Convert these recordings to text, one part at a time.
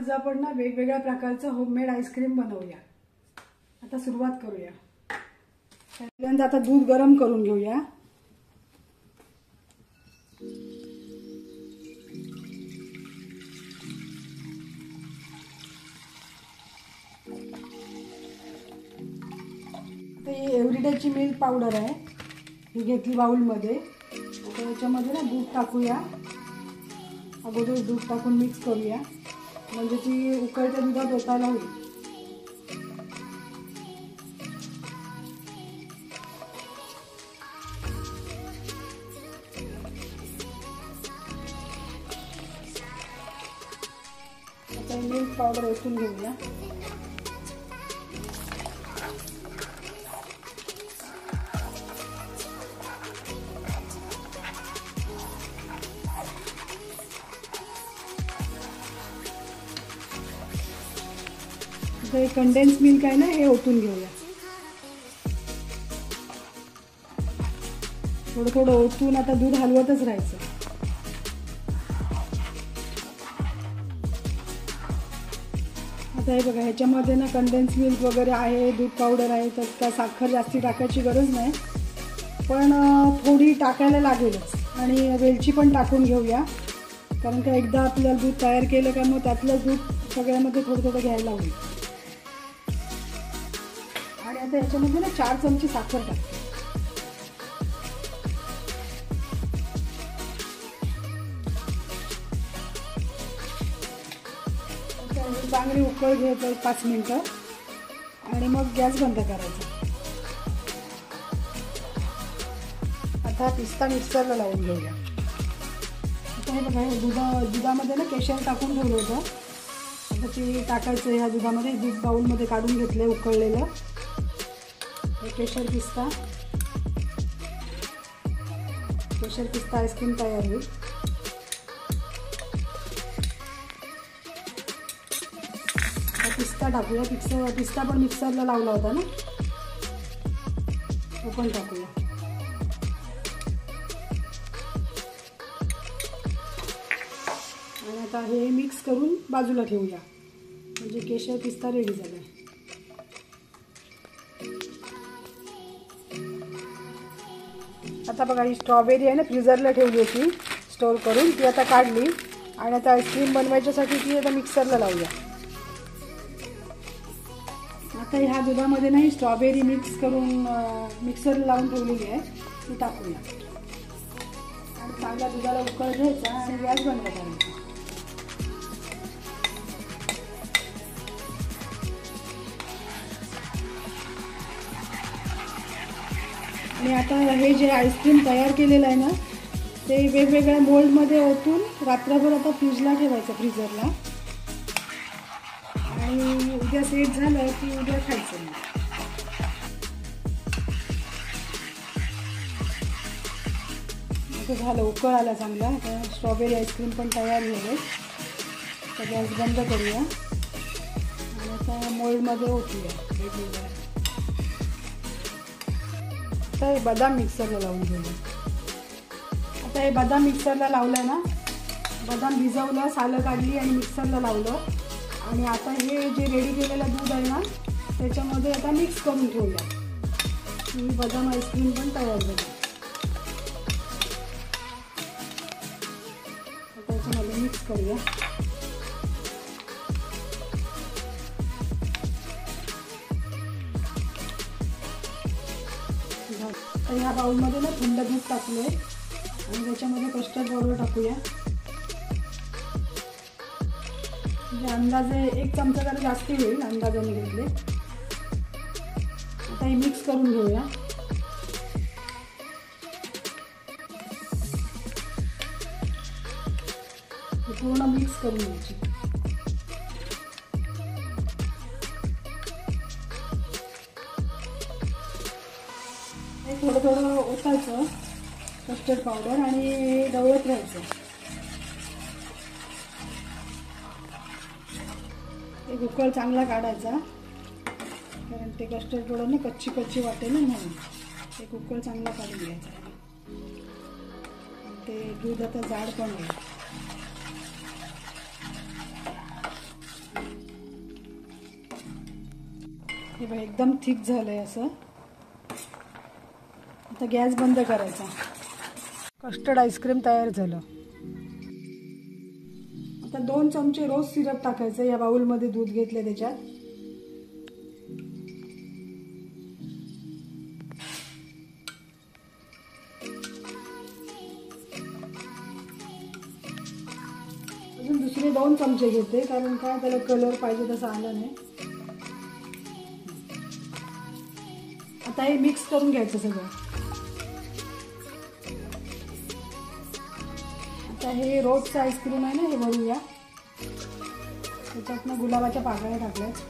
आज आपण ना वेगवेगळ्या प्रकारचं होममेड आईस्क्रीम बनवूया। आता सुरुवात करूया। पहिल्यांदा आता दूध गरम करून घेऊया। आता ही एव्हरीडेची मिल्क पावडर आहे, ही घेतली बाउल मध्ये। आता याच्यामध्ये ना दूध टाकूया। अगोदर दूध टाकून मिक्स करूया, म्हणजे ती उकळत्या दुधात ओतायला होईल। आता मिल्क पावडर ओतून घेऊया। हे कंडेन्स मिल्क आहे ना, हे ओतून घेऊया। थोडं थोडं ओतून आता दूध हलवतच राहायचं। आता हे बघा, ह्याच्यामध्ये ना कंडेन्स मिल्क वगैरे आहे, दूध पावडर आहे, तर काय साखर जास्ती टाकायची गरज नाही, पण थोडी टाकायला लागेलच। आणि वेलची पण टाकून घेऊया, कारण का एकदा आपल्याला दूध तयार केलं का मग त्यातलं दूध सगळ्यामध्ये थोडं थोडं घ्यायला होईल। आणि आता याच्यामध्ये ना 4 चमचे साखर टाकते। चांगली उकळ घ्यायचं 5 मिनिटं आणि मग गॅस बंद करायचा। आता पिस्ता मिक्सरला लावून घेऊया। आता हे बघा, दुधामध्ये ना केशर टाकून ठेवलं होतं, आता ते टाकायचं ह्या दुधामध्ये। दूध बाउलमध्ये काढून घेतलं उकळलेलं केशर पिस्ता आईस्क्रीम तयार होईल। पिस्ता टाकूया। पिस्ता पण मिक्सरला लावला होता ना, तो पण टाकूया। आणि आता हे मिक्स करून बाजूला ठेवूया, म्हणजे केशर पिस्ता रेडी झाला। आता बघा, ही स्ट्रॉबेरी आहे ना, फ्रीजरला ठेवली होती स्टोर करून, ती आता काढली आणि आता आईस्क्रीम बनवायच्यासाठी ती आता मिक्सरला लावूया। आता ह्या दुधामध्ये ना ही स्ट्रॉबेरी मिक्स करून मिक्सरला लावून ठेवलेली आहे, ती टाकूया। आणि चांगल्या दुधाला उकळ घ्यायचा आणि गॅस बंद करायचा। आणि आता हे जे आईस्क्रीम तयार केलेलं आहे ना, ते वेगवेगळ्या मोल्डमध्ये ओतून रात्रभर आता फ्रीजला ठेवायचं, फ्रीजरला। आणि उद्या सेट झालं की उद्या खायचं। असं झालं, उकळ आला चांगला। आता स्ट्रॉबेरी आईस्क्रीम पण तयार झाले। तर गॅस बंद करूया आणि आता मोल्डमध्ये ओतूया वेगवेगळ्या। आता हे बदाम मिक्सरला लावून घेऊया। आता हे बदाम मिक्सरला लावलं ना, बदाम भिजवलं, सालं काढली आणि मिक्सरला लावलं। आणि आता हे जे रेडी केलेलं दूध आहे ना, त्याच्यामध्ये आता मिक्स करून ठेवूया। ही बदाम आईस्क्रीम पण तयार झाली। आता याच्यामध्ये मिक्स करूया। तर ह्या बाउलमध्ये ना थंड दूध टाकले आणि त्याच्यामध्ये कस्टर्ड पावडर टाकूया। म्हणजे अंदाजे 1 चमचा जरा जास्ती होईल, अंदाजाने घेतले। आता हे मिक्स करून घेऊया। पूर्ण मिक्स करून घ्यायची। थोडं थोडं ओतायचं कस्टर्ड पावडर आणि ढवळत राहायचं। एक उकळ चांगला काढायचा, कारण ते कस्टर्ड पावडर ना कच्ची वाटेल ना, म्हणून एक उकळ चांगला काढून घ्यायचा। ते दूध आता जाड पण होईल। हे बघ एकदम थिक झालंय असं. आता गॅस बंद करायचा. कस्टर्ड आईस्क्रीम तयार झालं. आता 2 चमचे रोज सिरप टाकायचं. या बाउलमध्ये दूध घेतले त्याच्यात. अजून दुसरे 2 चमचे घेते कारण काय त्याला कलर पाहिजे तसा आला नाही. आता हे मिक्स करून घ्यायचं सगळं. आता हे रोजचं आईस्क्रीम आहे ना, हे भरूया. त्याच्यात गुलाबाच्या पाकळ्या टाकल्यात.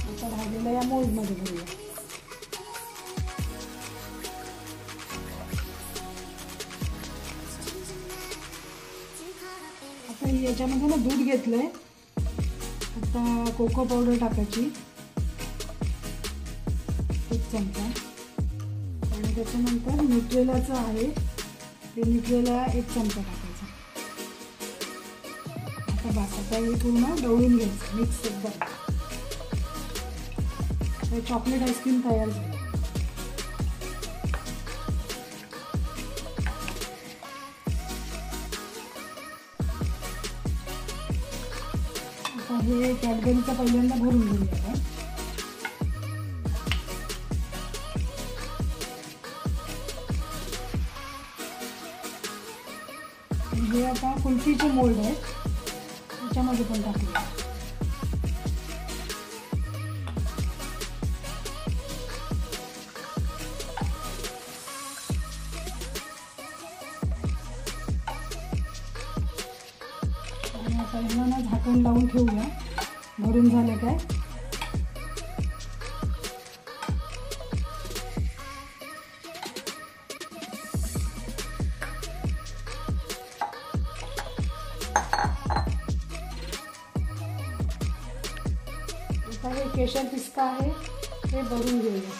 आता राहिलेलं या मोल्डमध्ये भरूया. आता याच्यामध्ये ना दूध घेतलंय. आता कोको पावडर टाकायची 1 चमचा आणि त्याच्यानंतर न्यूट्रेलाचं आहे ते न्यूट्रेला 1 चमचा टाकायचा. आता बस. आता हे पूर्ण ढवळून घ्यायचं मिक्स एकदम. हे चॉकलेट आईस्क्रीम तयार झालं. आता हे कॅडबरीचा पहिल्यांदा भरून घेऊया. हे आता कुल्फीचे मोल्ड आहे त्याच्यामध्ये पण टाकूया. आणि आता ह्याला ना झाकण लावून ठेवूया. भरून झालं काय. आता हे केशर पिस्ता आहे हे भरून घेऊया.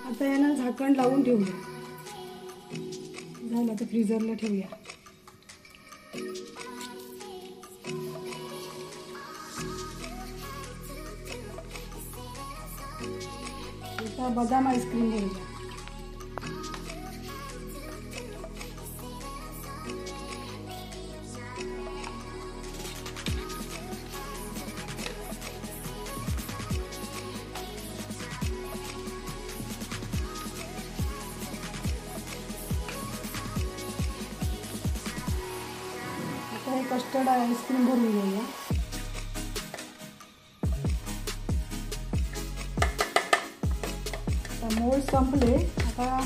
आता याला झाकण लावून ठेवूया. झालं तर फ्रीजरला ठेवूया. आता बदाम आईस्क्रीम घेऊया. हे कस्टर्ड आईस्क्रीम भरून घेऊया. आता मोल्ड संपले. आता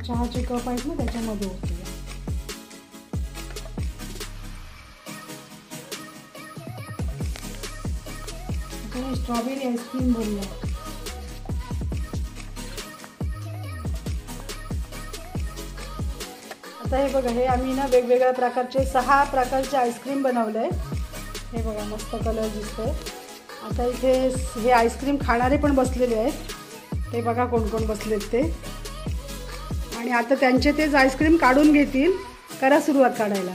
चहाचे कप आहेत ना त्याच्यामध्ये ओतूया. आता हे स्ट्रॉबेरी आईस्क्रीम भरूया. आता हे बघा हे आम्ही ना वेगवेगळ्या प्रकारचे 6 प्रकारचे आईस्क्रीम बनवले आहे. हे बघा मस्त कलर दिसतोय. आता इथे हे आईस्क्रीम खाणारे पण बसलेले आहेत. ते बघा कोण कोण बसलेत ते. आणि आता त्यांचे तेच आईस्क्रीम काढून घेतील. करा सुरुवात काढायला.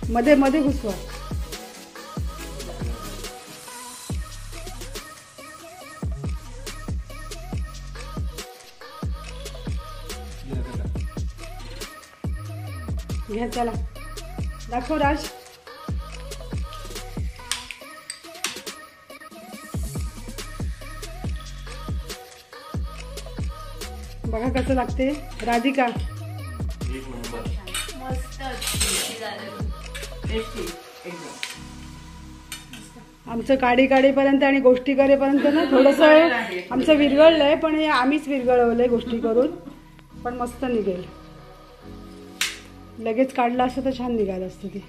मध्ये मध्ये घुसवा. घ्या चला दाखव राज. बघा कसं लागते राधिका. आमचं काडी काढेपर्यंत आणि गोष्टी करेपर्यंत ना थोडंसं आमचं विरघळलंय. पण हे आम्हीच विरघळवलंय गोष्टी करून. पण मस्त निघेल. लगेच काढलं असतं तर छान निघालं असतं ते.